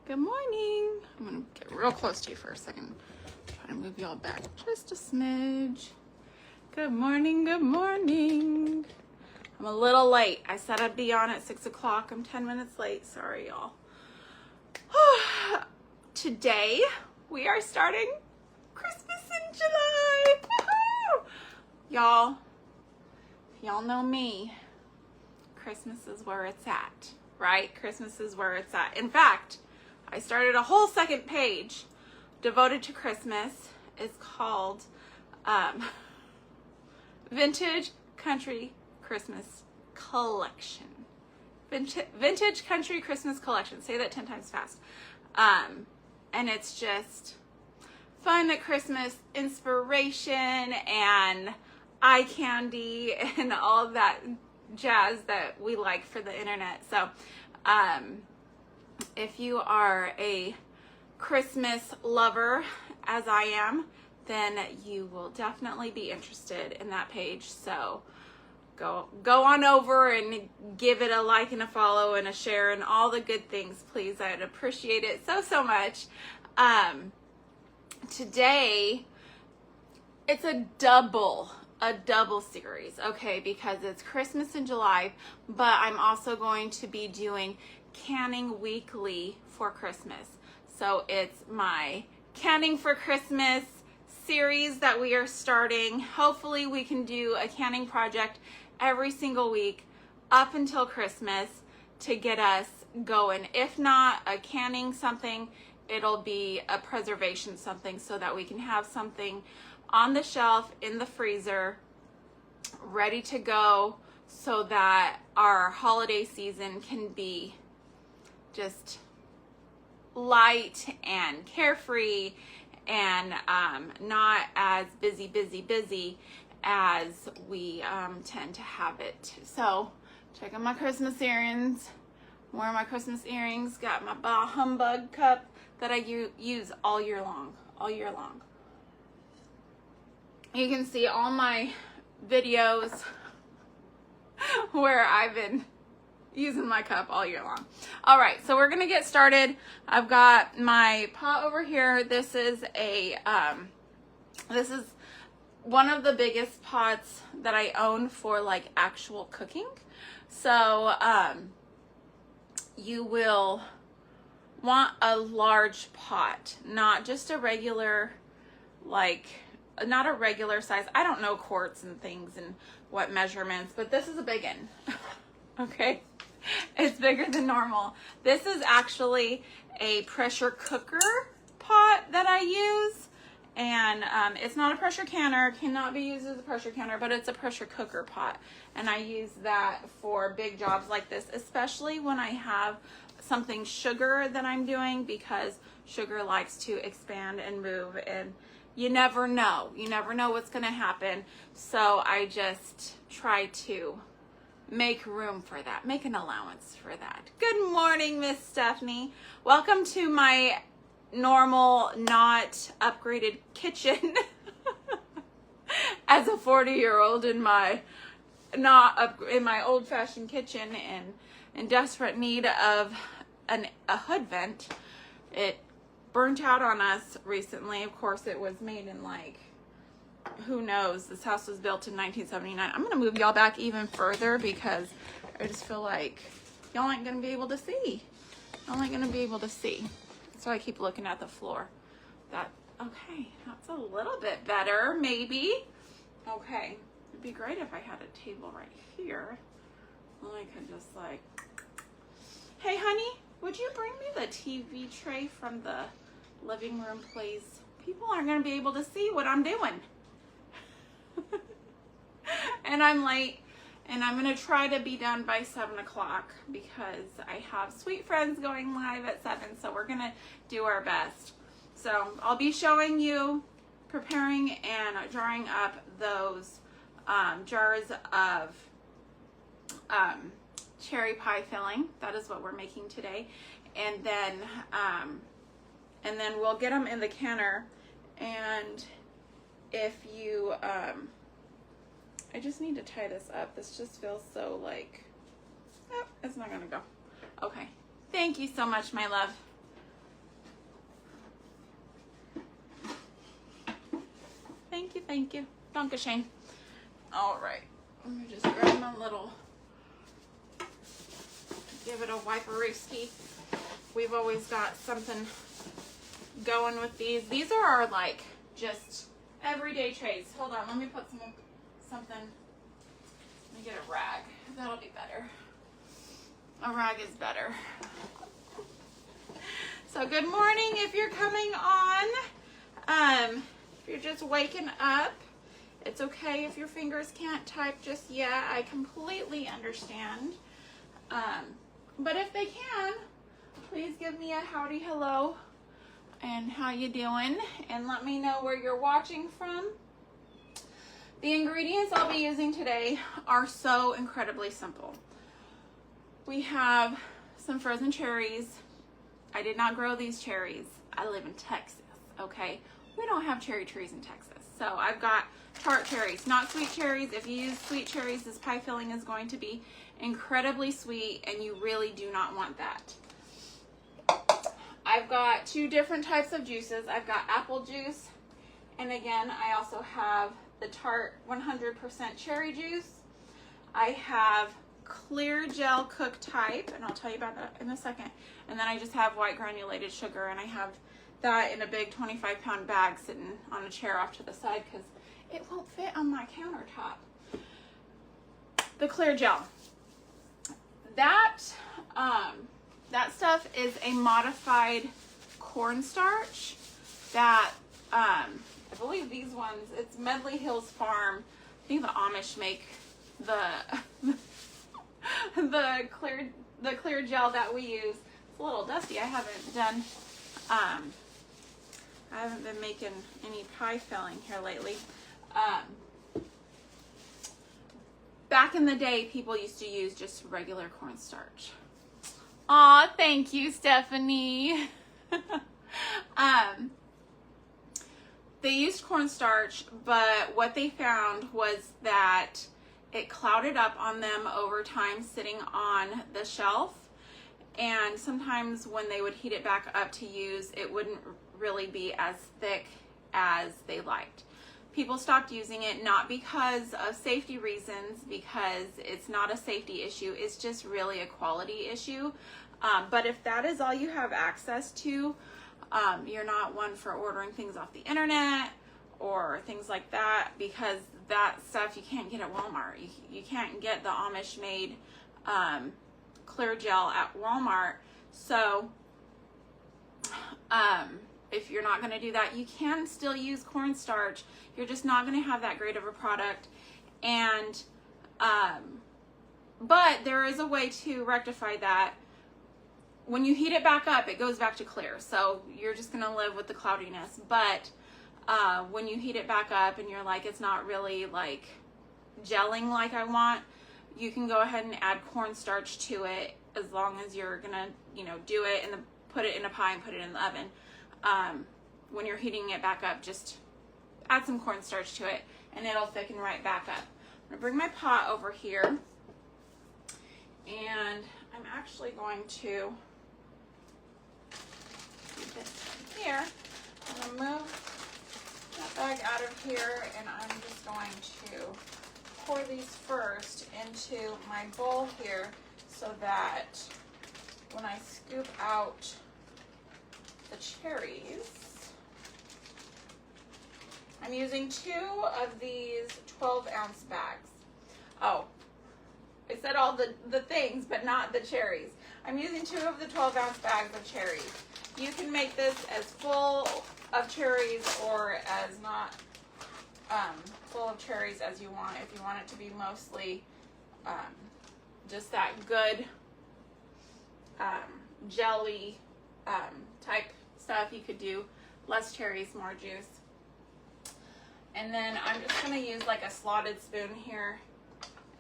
Good morning. I'm gonna get real close to you for a second. Try to move y'all back just a smidge. Good morning, good morning. I'm a little late. I said I'd be on at 6 o'clock. I'm 10 minutes late. Sorry, y'all. Today, we are starting Christmas in July. Y'all, if y'all know me, Christmas is where it's at, right? Christmas is where it's at. In fact, I started a whole second page devoted to Christmas. It's called Vintage Country Christmas Collection. Vintage Country Christmas Collection. Say that 10 times fast. And it's just fun at Christmas, inspiration and eye candy and all that jazz that we like for the internet. So if you are a Christmas lover, as I am, then you will definitely be interested in that page. So go on over and give it a like and a follow and a share and all the good things, please. I'd appreciate it so much. Today, it's a double series, okay, because it's Christmas in July, but I'm also going to be doing Canning Weekly for Christmas. So it's my Canning for Christmas series that we are starting. Hopefully we can do a canning project every single week up until Christmas to get us going. If not a canning something, it'll be a preservation something so that we can have something on the shelf in the freezer ready to go so that our holiday season can be just light and carefree and not as busy as we tend to have it. So check out my Christmas earrings. I'm wearing my Christmas earrings. Got my Bah Humbug cup that I use all year long. You can see all my videos where I've been using my cup all year long. All right, so we're gonna get started. I've got my pot over here. This is one of the biggest pots that I own for like actual cooking. So you will want a large pot, not just a regular, not a regular size. I don't know quarts and things and what measurements, but this is a big one. Okay, it's bigger than normal. This is actually a pressure cooker pot that I use, and it's not a pressure canner, cannot be used as a pressure canner, but it's a pressure cooker pot, and I use that for big jobs like this, especially when I have something sugar that I'm doing, because sugar likes to expand and move, and you never know what's gonna happen. So I just try to make room for that, make an allowance for that. Good morning, Miss Stephanie. Welcome to my normal, not upgraded kitchen as a 40-year-old in my old-fashioned kitchen and in desperate need of a hood vent. It burnt out on us recently. Of course, it was made in who knows, this house was built in 1979. I'm gonna move y'all back even further because I just feel like y'all ain't gonna be able to see. So I keep looking at the floor. Okay, that's a little bit better, maybe. Okay, it'd be great if I had a table right here. I could just hey honey, would you bring me the TV tray from the living room, please? People aren't gonna be able to see what I'm doing. And I'm late, and I'm gonna try to be done by 7 o'clock because I have Sweet Friends going live at 7, so we're gonna do our best. So I'll be showing you preparing and drying up those jars of cherry pie filling. That is what we're making today, and then we'll get them in the canner. And if you I just need to tie this up. This just feels so it's not gonna go. Okay, thank you so much, my love. Thank you, thank you. Dankeschön. All right, let me just grab my little, give it a wiperooski. We've always got something going with these. These are our like just everyday trays. Hold on, let me put something. Let me get a rag. That'll be better. A rag is better. So good morning if you're coming on. If you're just waking up, it's okay if your fingers can't type just yet. I completely understand. But if they can, please give me a howdy hello and how you doing, and let me know where you're watching from. The ingredients I'll be using today are so incredibly simple. We have some frozen cherries. I did not grow these cherries. I live in Texas, okay? We don't have cherry trees in Texas. So I've got tart cherries, not sweet cherries. If you use sweet cherries, this pie filling is going to be incredibly sweet, and you really do not want that. I've got 2 different types of juices. I've got apple juice, and again, I also have the Tart 100% cherry juice. I have clear gel cook type, and I'll tell you about that in a second. And then I just have white granulated sugar, and I have that in a big 25-pound bag sitting on a chair off to the side because it won't fit on my countertop. The clear gel. That stuff is a modified cornstarch that I believe these ones, it's Medley Hills Farm. I think the Amish make the clear gel that we use. It's a little dusty. I haven't been making any pie filling here lately. Back in the day, people used to use just regular cornstarch. Aw, thank you, Stephanie. They used cornstarch, but what they found was that it clouded up on them over time sitting on the shelf. And sometimes when they would heat it back up to use, it wouldn't really be as thick as they liked. People stopped using it, not because of safety reasons, because it's not a safety issue, it's just really a quality issue. But if that is all you have access to, you're not one for ordering things off the internet or things like that, because that stuff you can't get at Walmart. You can't get the Amish made clear gel at Walmart. So if you're not going to do that, you can still use cornstarch. You're just not going to have that great of a product. And but there is a way to rectify that. When you heat it back up, it goes back to clear. So you're just going to live with the cloudiness. But when you heat it back up and you're like, it's not really like gelling like I want, you can go ahead and add cornstarch to it, as long as you're gonna, do it and put it in a pie and put it in the oven. When you're heating it back up, just add some cornstarch to it and it'll thicken right back up. I'm gonna bring my pot over here, and I'm actually going to do this here. I'm gonna move that bag out of here, and I'm just going to pour these first into my bowl here, so that when I scoop out the cherries, I'm using 2 of these 12-ounce bags. Oh, I said all the things, but not the cherries. I'm using 2 of the 12-ounce bags of cherries. You can make this as full of cherries or as not full of cherries as you want. If you want it to be mostly just that good jelly type stuff, you could do less cherries, more juice. And then I'm just going to use like a slotted spoon here,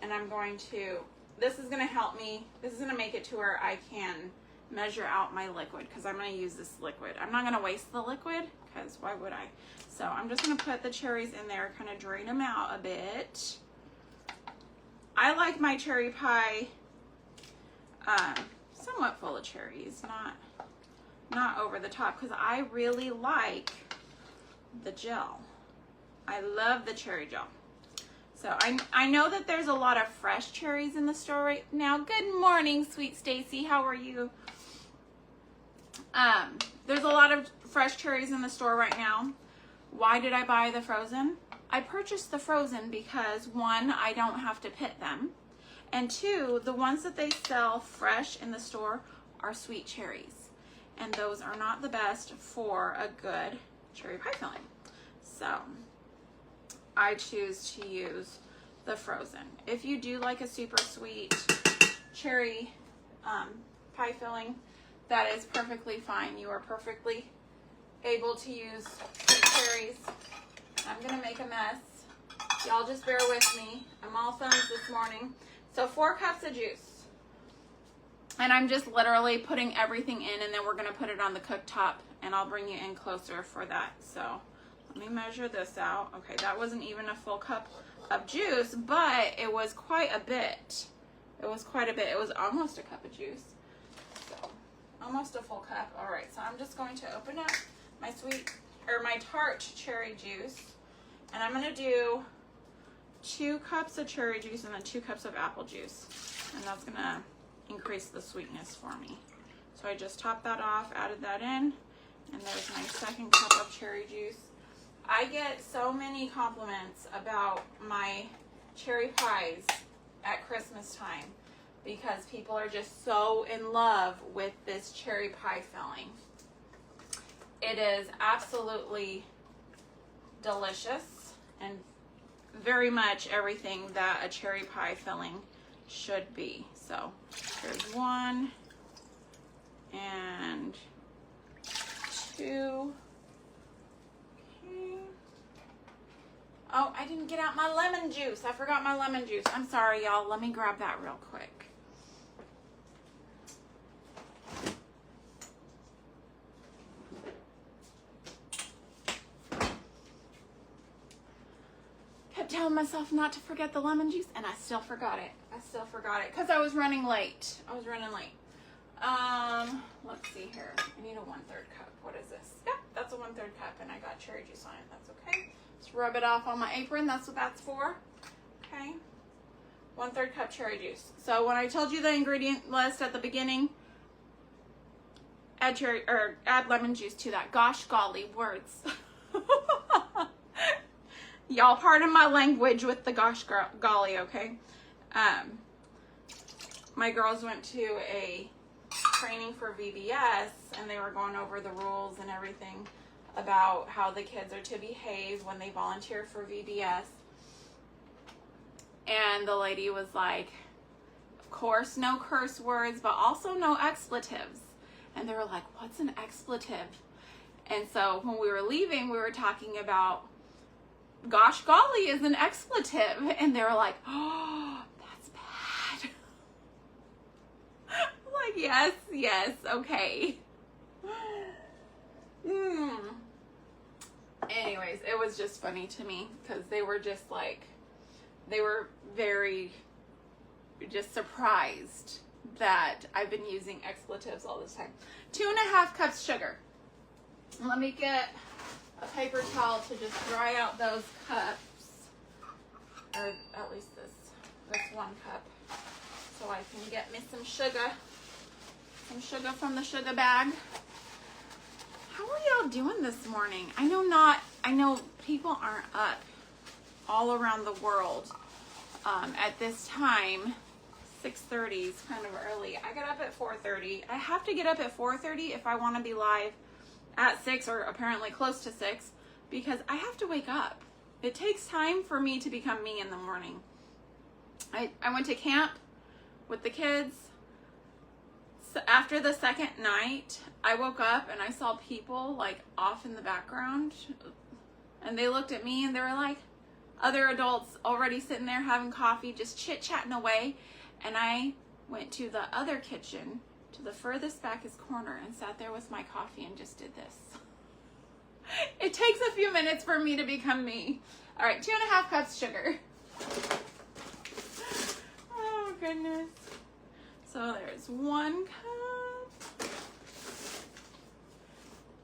and I'm going to, this is going to help me, this is going to make it to where I can measure out my liquid, because I'm going to use this liquid. I'm not going to waste the liquid, because why would I? So I'm just going to put the cherries in there, kind of drain them out a bit. I like my cherry pie somewhat full of cherries, not over the top, because I really like the gel. I love the cherry gel. So I know that there's a lot of fresh cherries in the store right now. Good morning, sweet Stacy. How are you? There's a lot of fresh cherries in the store right now. Why did I buy the frozen? I purchased the frozen because one, I don't have to pit them. And two, the ones that they sell fresh in the store are sweet cherries. And those are not the best for a good cherry pie filling. So I choose to use the frozen. If you do like a super sweet cherry pie filling, that is perfectly fine. You are perfectly able to use sweet cherries. I'm gonna make a mess. Y'all just bear with me. I'm all thumbs this morning. So 4 cups of juice. And I'm just literally putting everything in, and then we're gonna put it on the cooktop, and I'll bring you in closer for that. So let me measure this out. Okay, that wasn't even a full cup of juice, but it was quite a bit. It was quite a bit. It was almost a cup of juice. So almost a full cup. All right, so I'm just going to open up my my tart cherry juice, and I'm gonna do 2 cups of cherry juice and then 2 cups of apple juice, and that's gonna increase the sweetness for me. So I just topped that off, added that in, and there's my 2nd cup of cherry juice. I get so many compliments about my cherry pies at Christmas time because people are just so in love with this cherry pie filling. It is absolutely delicious and very much everything that a cherry pie filling should be. So there's 1 and 2. Okay. Oh, I didn't get out my lemon juice. I forgot my lemon juice. I'm sorry, y'all. Let me grab that real quick. Kept telling myself not to forget the lemon juice, and I still forgot it. Because I was running late. Let's see here. I need a 1/3 cup. What is this? Yep, that's a 1/3 cup, and I got cherry juice on it. That's okay. Just rub it off on my apron. That's what that's for. Okay. 1/3 cup cherry juice. So when I told you the ingredient list at the beginning, add lemon juice to that. Gosh golly, words. Y'all pardon my language with the gosh golly, okay? My girls went to a training for VBS, and they were going over the rules and everything about how the kids are to behave when they volunteer for VBS. And the lady was like, of course, no curse words, but also no expletives. And they were like, what's an expletive? And so when we were leaving, we were talking about gosh golly is an expletive. And they were like, oh, that's bad. I'm like, yes, okay. Anyways, it was just funny to me because they were just like, they were very just surprised that I've been using expletives all this time. 2.5 cups sugar. Let me get a paper towel to just dry out those cups, or at least this 1 cup, so I can get me some sugar from the sugar bag. How are y'all doing this morning? I know people aren't up all around the world at this time. 6:30 is kind of early. I get up at 4:30. I have to get up at 4:30 if I want to be live at 6, or apparently close to 6, because I have to wake up. It takes time for me to become me in the morning. I went to camp with the kids. So after the 2nd night, I woke up and I saw people like off in the background, and they looked at me and they were like, other adults already sitting there having coffee, just chit-chatting away. And I went to the other kitchen, to the furthest backest corner, and sat there with my coffee and just did this. It takes a few minutes for me to become me. All right, 2.5 cups sugar. Oh goodness. So there's 1 cup.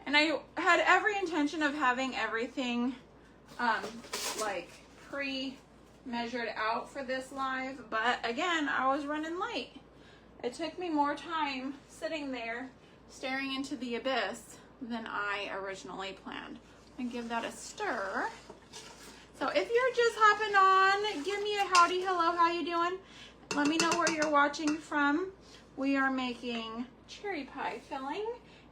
And I had every intention of having everything like pre-measured out for this live, but again, I was running late. It took me more time sitting there staring into the abyss than I originally planned. And give that a stir. So if you're just hopping on, give me a howdy, hello, how you doing? Let me know where you're watching from. We are making cherry pie filling,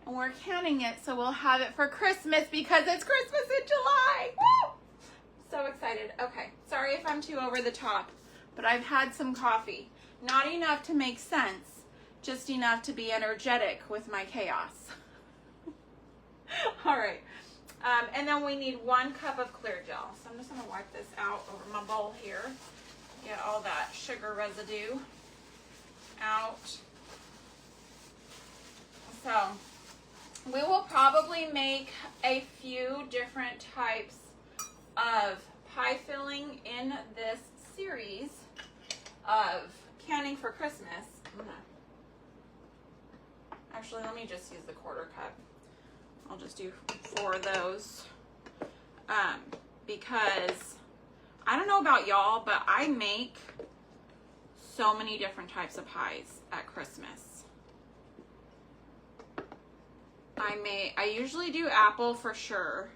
and we're canning it so we'll have it for Christmas because it's Christmas in July. Woo! So excited. Okay, sorry if I'm too over the top, but I've had some coffee. Not enough to make sense, just enough to be energetic with my chaos. All right, and then we need 1 cup of clear gel. So I'm just gonna wipe this out over my bowl here. Get all that sugar residue out. So we will probably make a few different types of pie filling in this series of canning for Christmas. Actually, let me just use the 1/4 cup. I'll just do 4 of those because I don't know about y'all, but I make so many different types of pies at Christmas. I usually do apple for sure.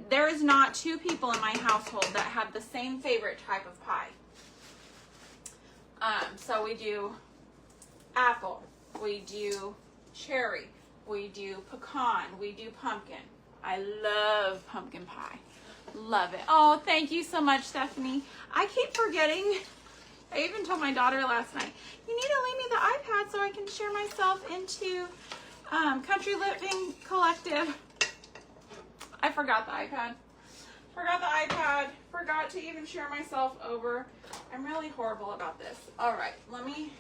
There is not 2 people in my household that have the same favorite type of pie. So we do apple, we do cherry, we do pecan, we do pumpkin. I love pumpkin pie. Love it. Oh, thank you so much, Stephanie. I keep forgetting. I even told my daughter last night, you need to leave me the iPad so I can share myself into Country Living Collective. I forgot the iPad. Forgot to even share myself over. I'm really horrible about this. All right, let me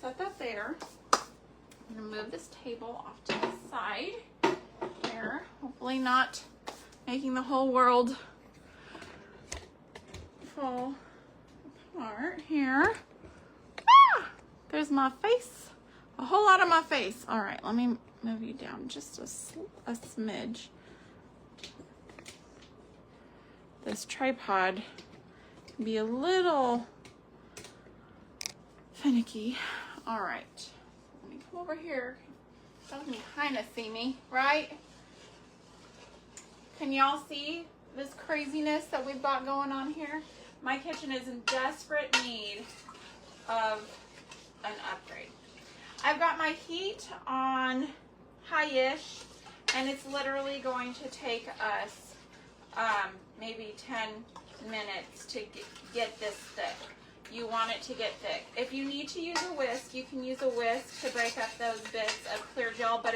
set that there. I'm gonna move this table off to the side here. Hopefully not making the whole world fall apart here. Ah, there's my face. A whole lot of my face. All right, let me move you down just a smidge. This tripod can be a little finicky. All right, let me come over here. Y'all can kind of see me, right? Can y'all see this craziness that we've got going on here? My kitchen is in desperate need of an upgrade. I've got my heat on high-ish, and it's literally going to take us maybe 10 minutes to get this thick. You want it to get thick. If you need to use a whisk, you can use a whisk to break up those bits of clear gel, but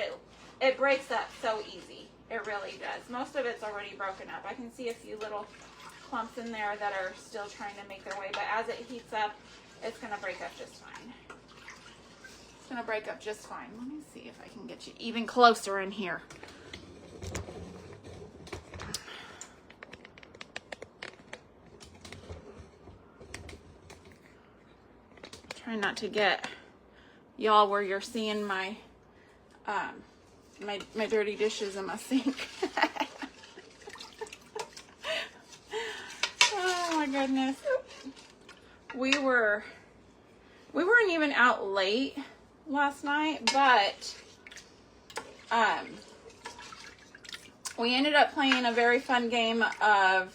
it breaks up so easy. It really does. Most of it's already broken up. I can see a few little clumps in there that are still trying to make their way, but as it heats up, it's going to break up just fine. It's going to break up just fine. Let me see if I can get you even closer in here. Try not to get y'all where you're seeing my my dirty dishes in my sink. Oh my goodness. We weren't even out late last night, but we ended up playing a very fun game of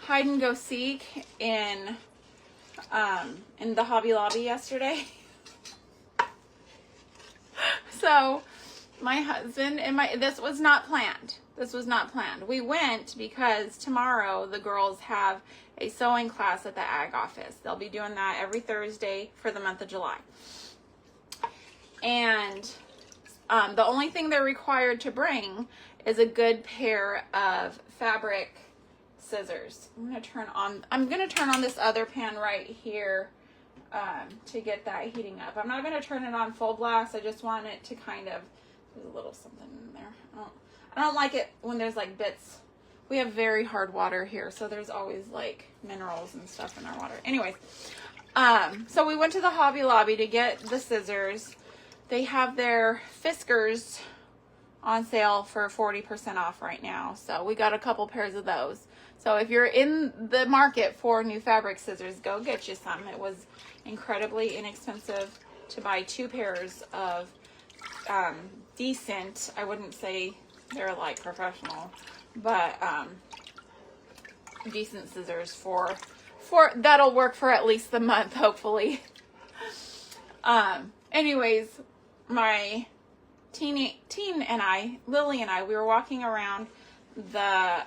hide and go seek in the Hobby Lobby yesterday. So my husband and this was not planned. We went because tomorrow the girls have a sewing class at the ag office. They'll be doing that every Thursday for the month of July. And the only thing they're required to bring is a good pair of fabric scissors. I'm gonna turn on this other pan right here to get that heating up. I'm not gonna turn it on full blast. I just want it to kind of, there's a little something in there. I don't like it when there's like bits. We have very hard water here, so there's always like minerals and stuff in our water. Anyways, so we went to the Hobby Lobby to get the scissors. They have their Fiskars on sale for 40% off right now. So we got a couple pairs of those. So if you're in the market for new fabric scissors, go get you some. It was incredibly inexpensive to buy 2 pairs of decent, I wouldn't say they're like professional, but decent scissors for that'll work for at least the month, hopefully. Anyways, my teen and I, Lily and I, we were walking around the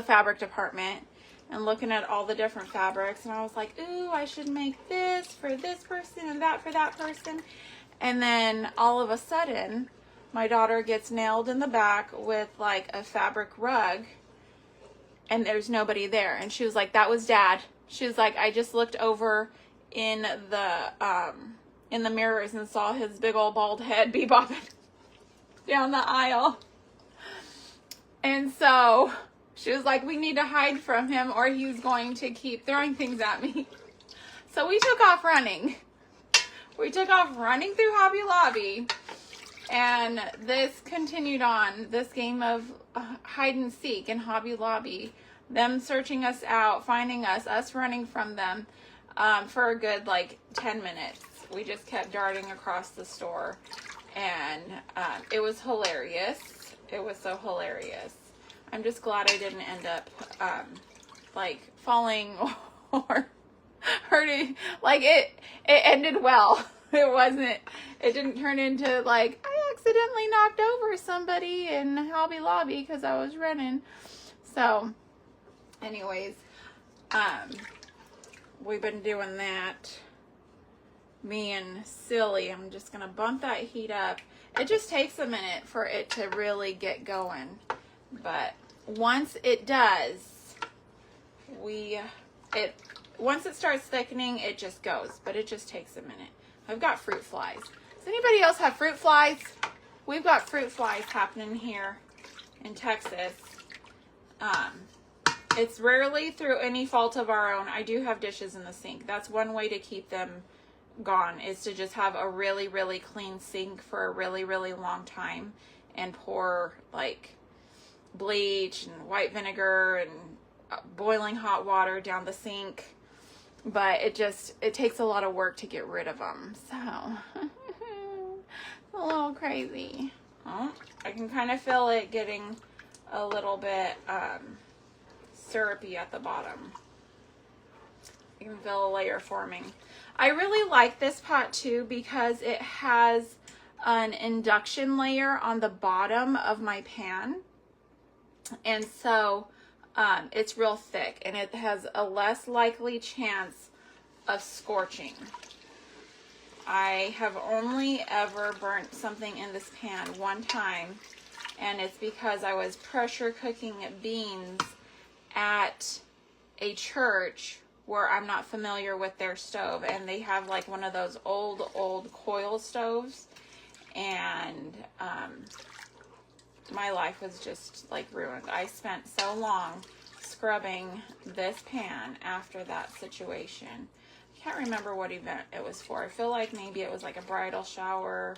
fabric department and looking at all the different fabrics, and I was like, ooh, I should make this for this person and that for that person. And then all of a sudden, my daughter gets nailed in the back with like a fabric rug, and there's nobody there. And she was like, that was Dad. She was like, I just looked over in the mirrors and saw his big old bald head bebopping down the aisle. And so she was like, we need to hide from him or he's going to keep throwing things at me. So we took off running. We took off running through Hobby Lobby. And this continued on, this game of hide and seek in Hobby Lobby. Them searching us out, finding us running from them for a good like 10 minutes. We just kept darting across the store. And it was hilarious. It was so hilarious. I'm just glad I didn't end up like falling or hurting. Like it ended well. It didn't turn into like I accidentally knocked over somebody in Hobby Lobby because I was running. So anyways, we've been doing that. Being silly. I'm just gonna bump that heat up. It just takes a minute for it to really get going, but once it does, once it starts thickening, it just goes, but it just takes a minute. I've got fruit flies. Does anybody else have fruit flies? We've got fruit flies happening here in Texas. It's rarely through any fault of our own. I do have dishes in the sink. That's one way to keep them gone, is to just have a really, really clean sink for a really, really long time and pour like bleach and white vinegar and boiling hot water down the sink. But it takes a lot of work to get rid of them. So a little crazy. Oh, I can kind of feel it getting a little bit syrupy at the bottom. You can feel a layer forming. I really like this pot too because it has an induction layer on the bottom of my pan. And so it's real thick and it has a less likely chance of scorching. I have only ever burnt something in this pan one time, and it's because I was pressure cooking beans at a church where I'm not familiar with their stove, and they have like one of those old coil stoves, and my life was just like ruined. I spent so long scrubbing this pan after that situation. I can't remember what event it was for. I feel like maybe it was like a bridal shower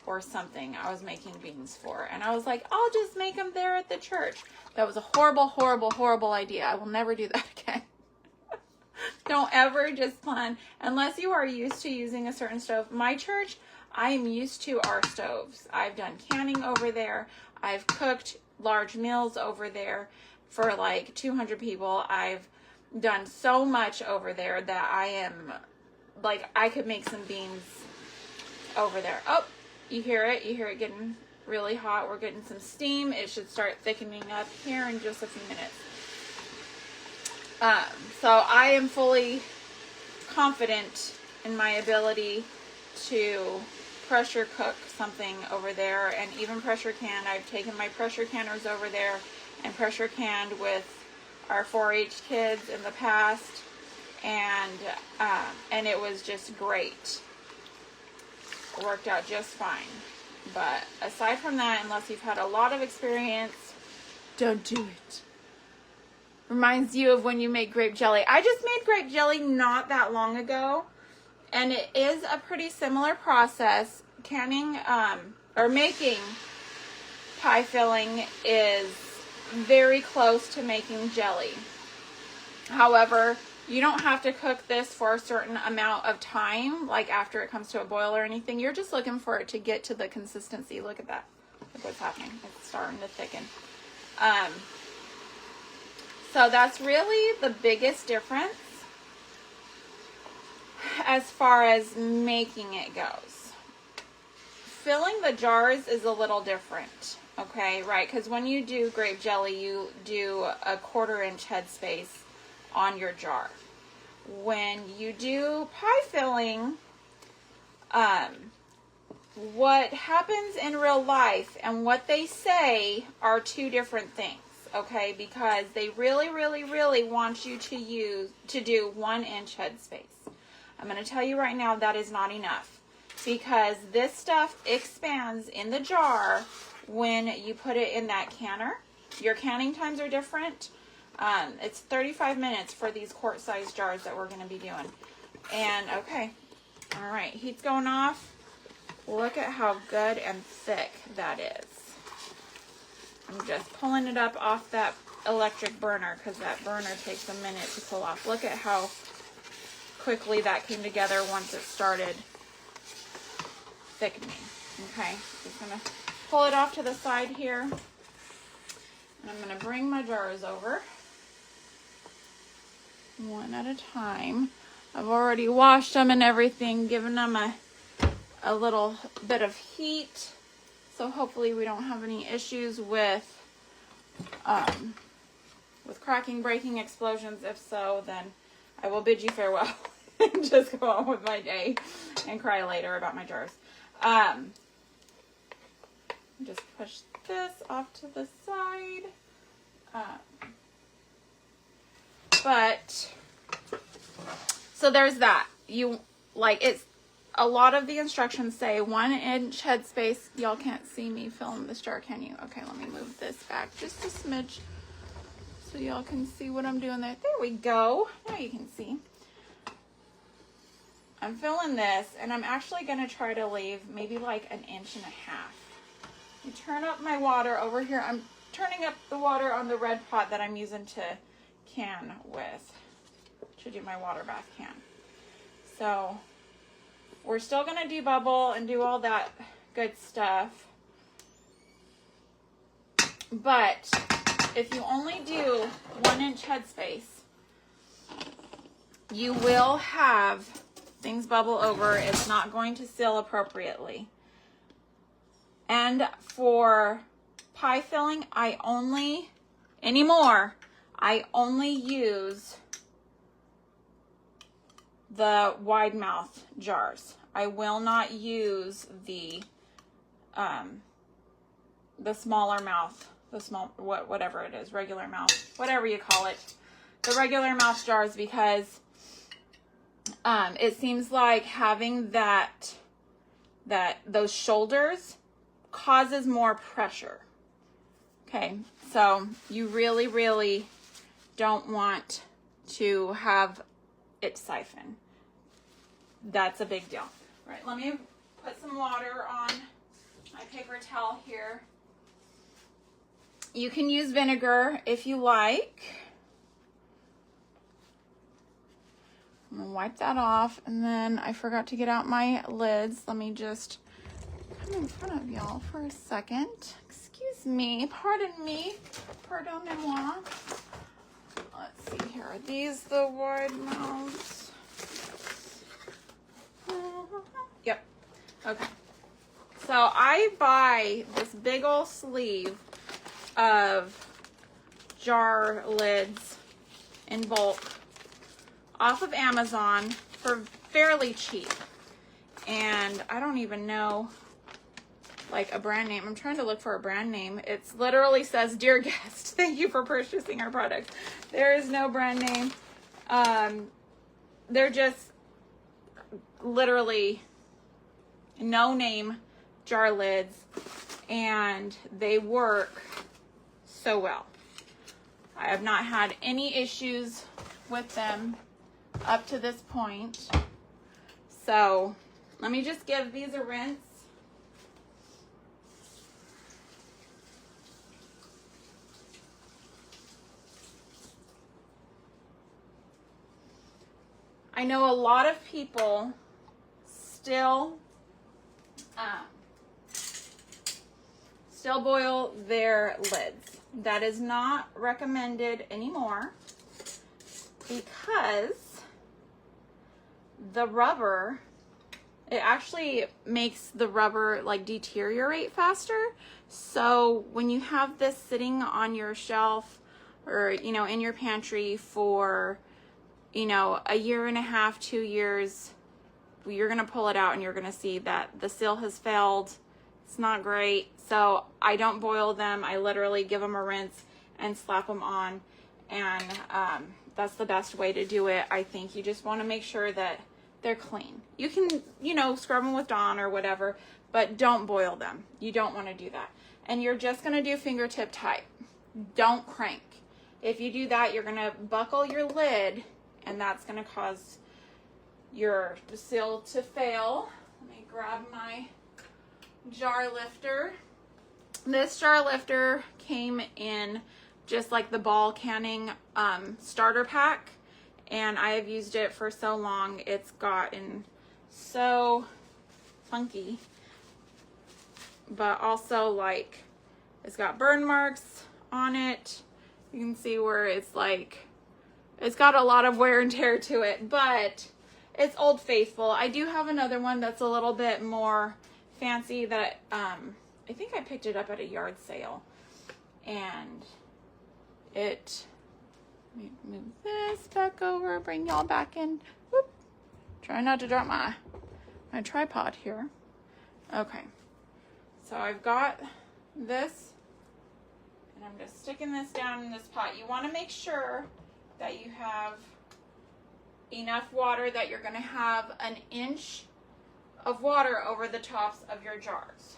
or something I was making beans for, and I was like, I'll just make them there at the church. That was a horrible idea. I will never do that again. Don't ever just plan, unless you are used to using a certain stove. My church, I am used to our stoves. I've done canning over there. I've cooked large meals over there for like 200 people. I've done so much over there that I am like, I could make some beans over there. Oh, you hear it? You hear it getting really hot. We're getting some steam. It should start thickening up here in just a few minutes. So I am fully confident in my ability to pressure cook something over there, and even pressure can. I've taken my pressure canners over there and pressure canned with our 4-H kids in the past, and it was just great. It worked out just fine. But aside from that, unless you've had a lot of experience, don't do it. Reminds you of when you make grape jelly. I just made grape jelly not that long ago, and it is a pretty similar process. canning or making pie filling is very close to making jelly. However, you don't have to cook this for a certain amount of time, like after it comes to a boil or anything. You're just looking for it to get to the consistency. Look at that. Look what's happening. It's starting to thicken. So that's really the biggest difference as far as making it goes. Filling the jars is a little different, okay, right? Because when you do grape jelly, you do a 1/4 inch headspace on your jar. When you do pie filling, what happens in real life and what they say are two different things, okay? Because they really, really, really want you to do 1 inch headspace. I'm going to tell you right now that is not enough, because this stuff expands in the jar when you put it in that canner. Your canning times are different. It's 35 minutes for these quart-sized jars that we're going to be doing. And, okay, all right, heat's going off. Look at how good and thick that is. I'm just pulling it up off that electric burner because that burner takes a minute to pull off. Look at how quickly that came together once it started thickening. Okay, just going to pull it off to the side here. And I'm going to bring my jars over one at a time. I've already washed them and everything, given them a little bit of heat. So hopefully we don't have any issues with cracking, breaking, explosions. If so, then I will bid you farewell and just go on with my day and cry later about my jars. Just push this off to the side. So there's that. It's a lot of the instructions say 1 inch headspace. Y'all can't see me film this jar, can you? Okay, let me move this back just a smidge so y'all can see what I'm doing there. There we go. Now you can see. I'm filling this, and I'm actually going to try to leave maybe like 1.5 inches. I turn up my water over here. I'm turning up the water on the red pot that I'm using to can with, to do my water bath can. So we're still going to debubble and do all that good stuff. But if you only do 1 inch headspace, you will have things bubble over. It's not going to seal appropriately. And for pie filling, I only use the wide mouth jars. I will not use the smaller mouth, whatever it is, regular mouth, whatever you call it, the regular mouth jars, because it seems like having those shoulders causes more pressure. Okay, so you really, really don't want to have it siphon. That's a big deal. All right, let me put some water on my paper towel here. You can use vinegar if you like. I'm gonna wipe that off, and then I forgot to get out my lids. Let me just come in front of y'all for a second. Excuse me, pardon me, pardonnez-moi. Let's see here, are these the wide mouths? Yep, okay. So I buy this big old sleeve of jar lids in bulk off of Amazon for fairly cheap. And I don't even know like a brand name. I'm trying to look for a brand name. It's literally says, "Dear guest, thank you for purchasing our product." There is no brand name. They're just literally no name jar lids, and they work so well. I have not had any issues with them up to this point. So let me just give these a rinse. I know a lot of people still boil their lids. That is not recommended anymore because the rubber, it actually makes the rubber like deteriorate faster. So when you have this sitting on your shelf or, you know, in your pantry for, you know, a year and a half, 2 years, you're going to pull it out and you're going to see that the seal has failed. It's not great. So I don't boil them. I literally give them a rinse and slap them on. And that's the best way to do it. I think you just want to make sure that they're clean. You can, you know, scrub them with Dawn or whatever, but don't boil them. You don't want to do that. And you're just going to do fingertip tight. Don't crank. If you do that, you're going to buckle your lid, and that's going to cause your seal to fail. Let me grab my jar lifter. This jar lifter came in just like the ball canning starter pack, and I have used it for so long. It's gotten so funky, but also like it's got burn marks on it. You can see where it's like it's got a lot of wear and tear to it, but it's Old Faithful. I do have another one that's a little bit more fancy that I think I picked it up at a yard sale, and it, let me move this back over, bring y'all back in. Whoop. Try not to drop my tripod here. Okay, so I've got this, and I'm just sticking this down in this pot. You want to make sure that you have enough water that you're going to have an inch of water over the tops of your jars.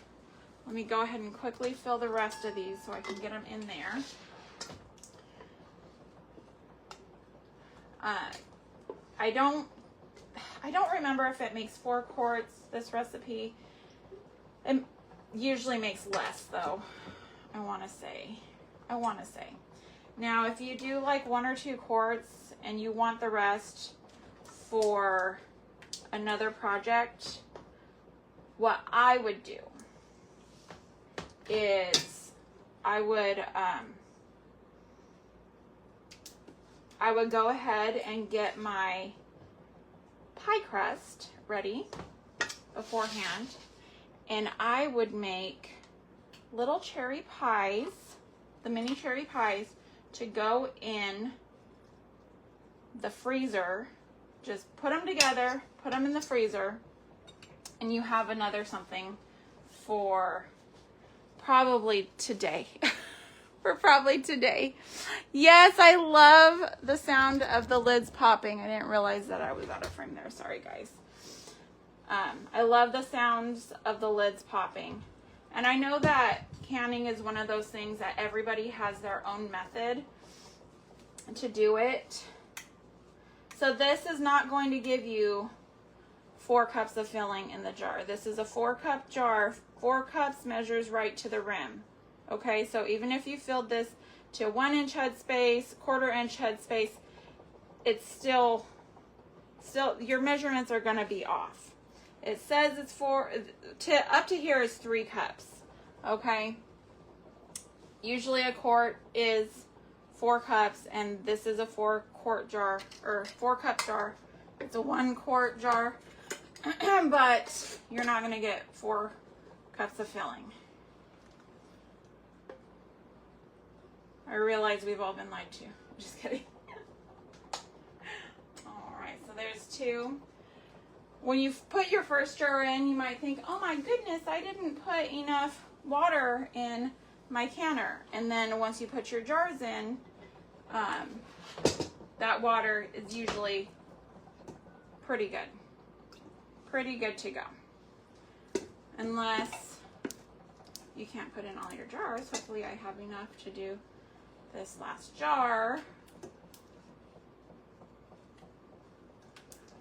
Let me go ahead and quickly fill the rest of these so I can get them in there. I don't remember if it makes 4 quarts, this recipe. It usually makes less though, I want to say. Now, if you do like 1 or 2 quarts and you want the rest for another project, what I would do is I would go ahead and get my pie crust ready beforehand, and I would make little cherry pies, the mini cherry pies, to go in the freezer. Just put them together, put them in the freezer, and you have another something for probably today. For probably today. Yes, I love the sound of the lids popping. I didn't realize that I was out of frame there. Sorry, guys. I love the sounds of the lids popping. And I know that canning is one of those things that everybody has their own method to do it. So this is not going to give you 4 cups of filling in the jar. This is a 4-cup jar. 4 cups measures right to the rim. Okay, so even if you filled this to 1-inch head space, 1/4-inch head space, it's still your measurements are going to be off. It says it's up to here is 3 cups. Okay, usually a quart is 4 cups, and this is a 4-quart jar or 4-cup jar. It's a 1-quart jar, but you're not going to get 4 cups of filling. I realize we've all been lied to. Just kidding. Alright, so there's 2. When you put your first jar in, you might think, oh my goodness, I didn't put enough water in my canner. And then once you put your jars in, that water is usually pretty good. Pretty good to go. Unless you can't put in all your jars. Hopefully I have enough to do this last jar.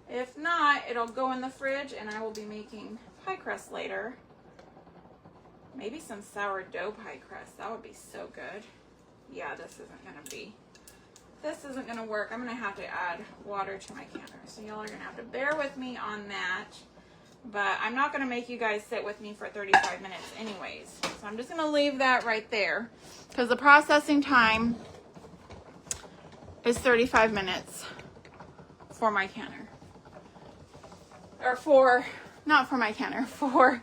If not, it'll go in the fridge, and I will be making pie crust later. Maybe some sourdough pie crust. That would be so good. Yeah, this isn't gonna be this isn't gonna work. I'm gonna have to add water to my canner. So y'all are gonna have to bear with me on that. But I'm not gonna make you guys sit with me for 35 minutes anyways. So I'm just gonna leave that right there because the processing time is 35 minutes for my canner. Or for, not for my canner, for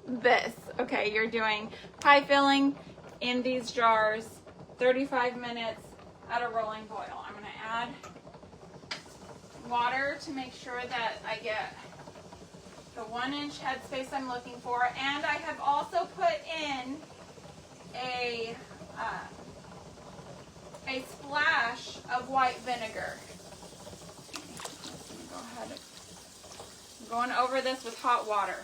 this. Okay, you're doing pie filling in these jars, 35 minutes at a rolling boil. I'm gonna add water to make sure that I get the 1-inch headspace I'm looking for, and I have also put in a splash of white vinegar. Go ahead. I'm going over this with hot water.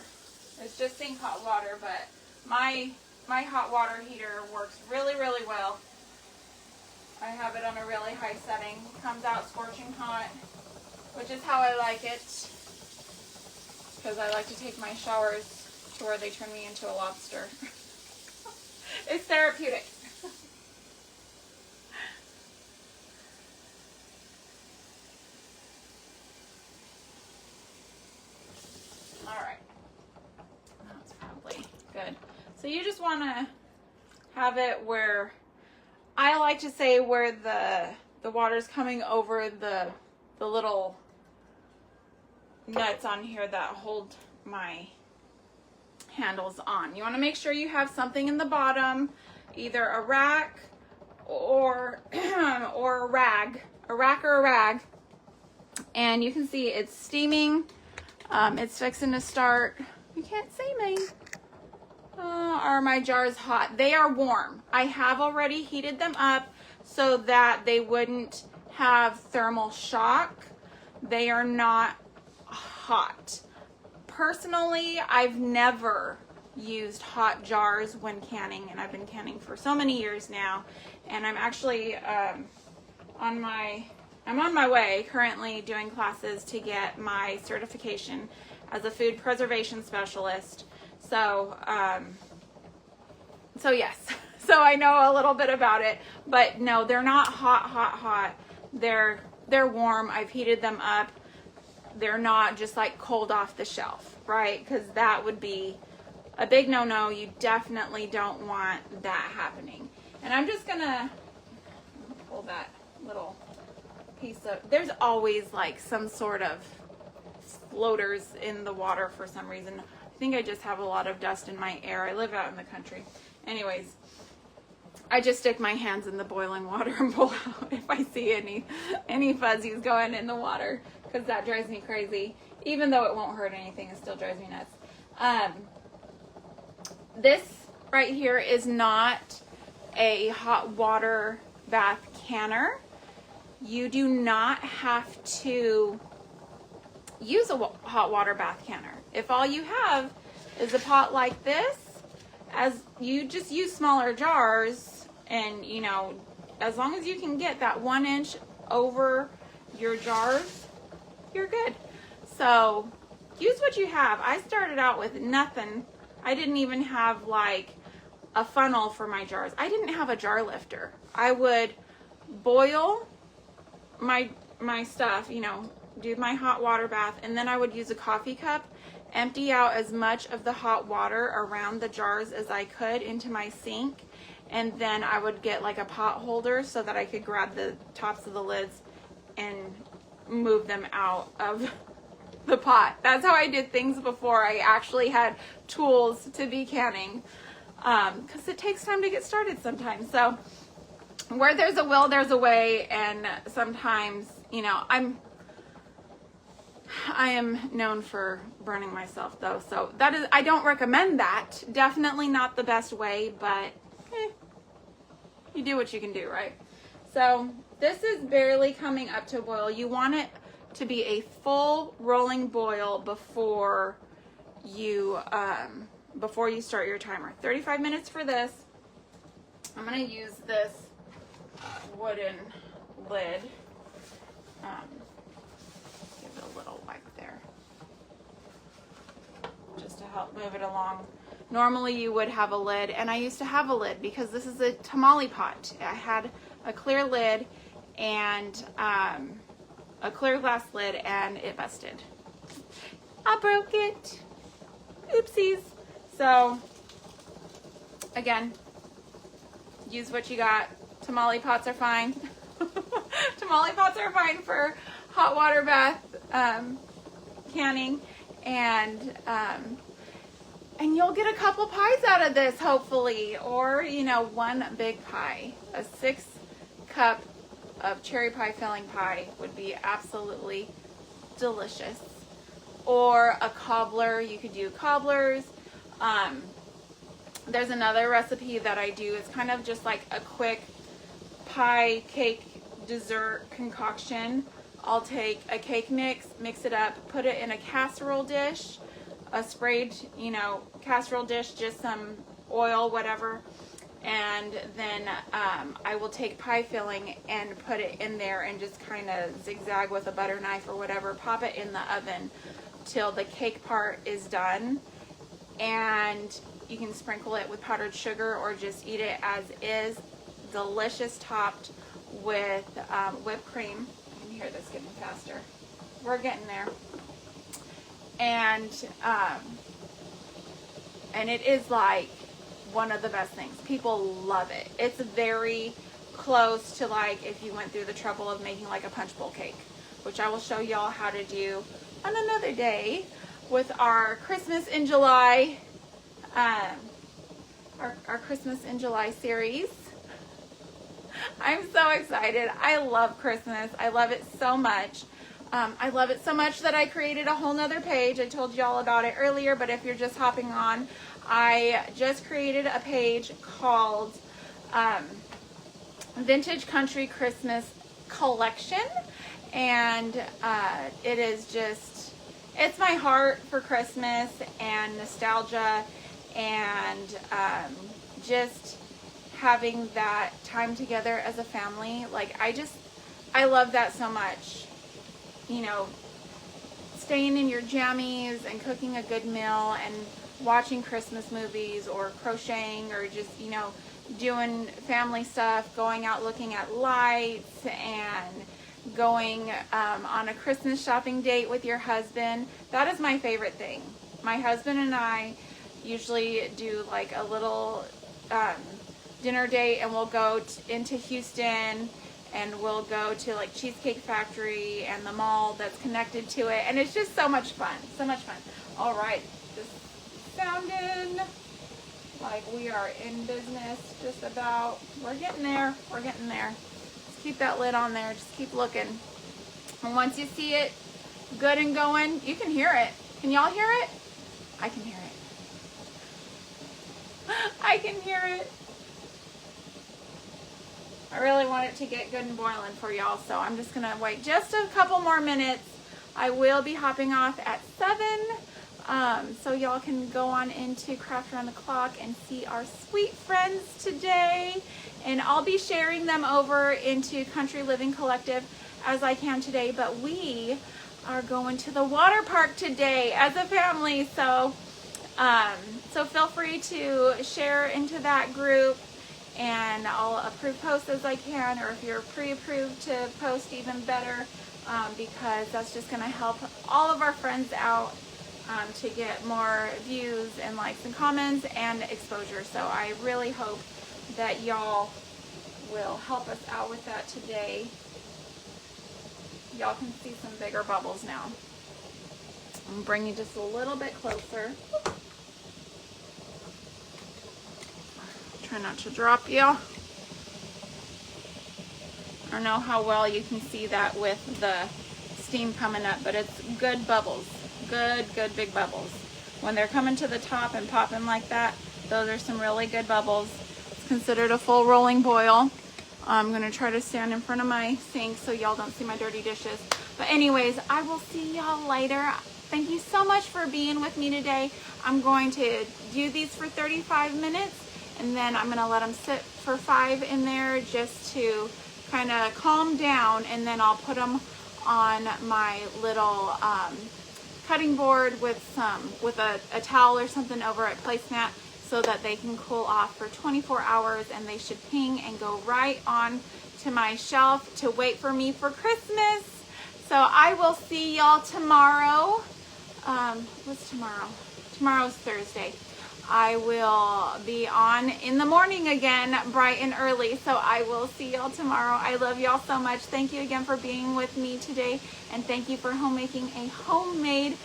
It's just saying hot water, but my hot water heater works really, really well. I have it on a really high setting. Comes out scorching hot, which is how I like it, because I like to take my showers to where they turn me into a lobster. It's therapeutic. All right. That's probably good. So you just want to have it where, I like to say where the water's coming over the little nuts on here that hold my handles on. You want to make sure you have something in the bottom, either a rack or or a rag, and you can see it's steaming. It's fixing to start. You can't see me. Are my jars hot? They are warm. I have already heated them up so that they wouldn't have thermal shock. They are not hot. Personally, I've never used hot jars when canning, and I've been canning for so many years now, and I'm actually on my way currently doing classes to get my certification as a food preservation specialist. So yes, so I know a little bit about it, but no, they're not hot. They're warm. I've heated them up. They're not just like cold off the shelf, right? Because that would be a big no-no. You definitely don't want that happening. And I'm just gonna pull that little piece of, there's always like some sort of floaters in the water for some reason. I think I just have a lot of dust in my air. I live out in the country. Anyways, I just stick my hands in the boiling water and pull out if I see any fuzzies going in the water, because that drives me crazy. Even though it won't hurt anything, it still drives me nuts. This right here is not a hot water bath canner. You do not have to use a hot water bath canner. If all you have is a pot like this, as you just use smaller jars, and you know, as long as you can get that 1 inch over your jars, you're good. So use what you have. I started out with nothing. I didn't even have like a funnel for my jars. I didn't have a jar lifter. I would boil my stuff, you know, do my hot water bath, and then I would use a coffee cup, empty out as much of the hot water around the jars as I could into my sink, and then I would get like a pot holder so that I could grab the tops of the lids and move them out of the pot. That's how I did things before I actually had tools to be canning, because it takes time to get started sometimes. So where there's a will, there's a way, and sometimes, you know, I am known for burning myself though, so that is, I don't recommend that. Definitely not the best way, but you do what you can do, right? So this is barely coming up to a boil. You want it to be a full rolling boil before you start your timer. 35 minutes for this. I'm gonna use this wooden lid. Give it a little wipe there, just to help move it along. Normally you would have a lid, and I used to have a lid because this is a tamale pot. I had a clear lid, and a clear glass lid, and it busted. I broke it. Oopsies. So again, use what you got. Tamale pots are fine. Tamale pots are fine for hot water bath canning, and you'll get a couple pies out of this, hopefully, or you know, one big pie. A 6-cup of cherry pie filling pie would be absolutely delicious. Or a cobbler. You could do cobblers. There's another recipe that I do. It's kind of just like a quick pie cake dessert concoction. I'll take a cake mix, mix it up, put it in a casserole dish, a sprayed, you know, casserole dish, just some oil, whatever, and then I will take pie filling and put it in there and just kind of zigzag with a butter knife or whatever, pop it in the oven till the cake part is done, and you can sprinkle it with powdered sugar or just eat it as is. Delicious, topped with whipped cream. I can hear this getting faster. We're getting there. And it is like one of the best things. People love it. It's very close to like if you went through the trouble of making like a punch bowl cake, which I will show y'all how to do on another day with our Christmas in July, our Christmas in July series. I'm so excited. I love Christmas. I love it so much. I love it so much that I created a whole nother page. I told you all about it earlier, but if you're just hopping on, I just created a page called Vintage Country Christmas Collection, and it is just, it's my heart for Christmas and nostalgia, and just having that time together as a family. Like, I love that so much. You know, staying in your jammies and cooking a good meal and watching Christmas movies or crocheting or just, you know, doing family stuff, going out looking at lights and going on a Christmas shopping date with your husband. That is my favorite thing. My husband and I usually do like a little dinner date, and we'll go into Houston, and we'll go to like Cheesecake Factory and the mall that's connected to it, and it's just so much fun, so much fun. All right, just sounding like we are in business just about. We're getting there, we're getting there. Just keep that lid on there, just keep looking, and once you see it good and going, you can hear it. Can y'all hear it? I can hear it. I can hear it. I really want it to get good and boiling for y'all, so I'm just gonna wait just a couple more minutes. I will be hopping off at 7, so y'all can go on into Craft Around the Clock and see our sweet friends today, and I'll be sharing them over into Country Living Collective as I can today, but we are going to the water park today as a family, so so feel free to share into that group, and I'll approve posts as I can, or if you're pre-approved to post, even better, because that's just going to help all of our friends out to get more views and likes and comments and exposure. So I really hope that y'all will help us out with that today. Y'all can see some bigger bubbles now. I'm going to bring you just a little bit closer. Try not to drop you. I don't know how well you can see that with the steam coming up, but it's good bubbles. Good big bubbles. When they're coming to the top and popping like that, those are some really good bubbles. It's considered a full rolling boil. I'm going to try to stand in front of my sink so y'all don't see my dirty dishes. But anyways, I will see y'all later. Thank you so much for being with me today. I'm going to do these for 35 minutes. And then I'm going to let them sit for 5 in there just to kind of calm down. And then I'll put them on my little cutting board with a towel or something over it, placemat, so that they can cool off for 24 hours, and they should ping and go right on to my shelf to wait for me for Christmas. So I will see y'all tomorrow. What's tomorrow? Tomorrow's Thursday. I will be on in the morning again, bright and early. So I will see y'all tomorrow. I love y'all so much. Thank you again for being with me today. And thank you for homemaking a homemade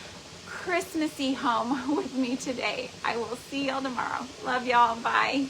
Christmassy home with me today. I will see y'all tomorrow. Love y'all. Bye.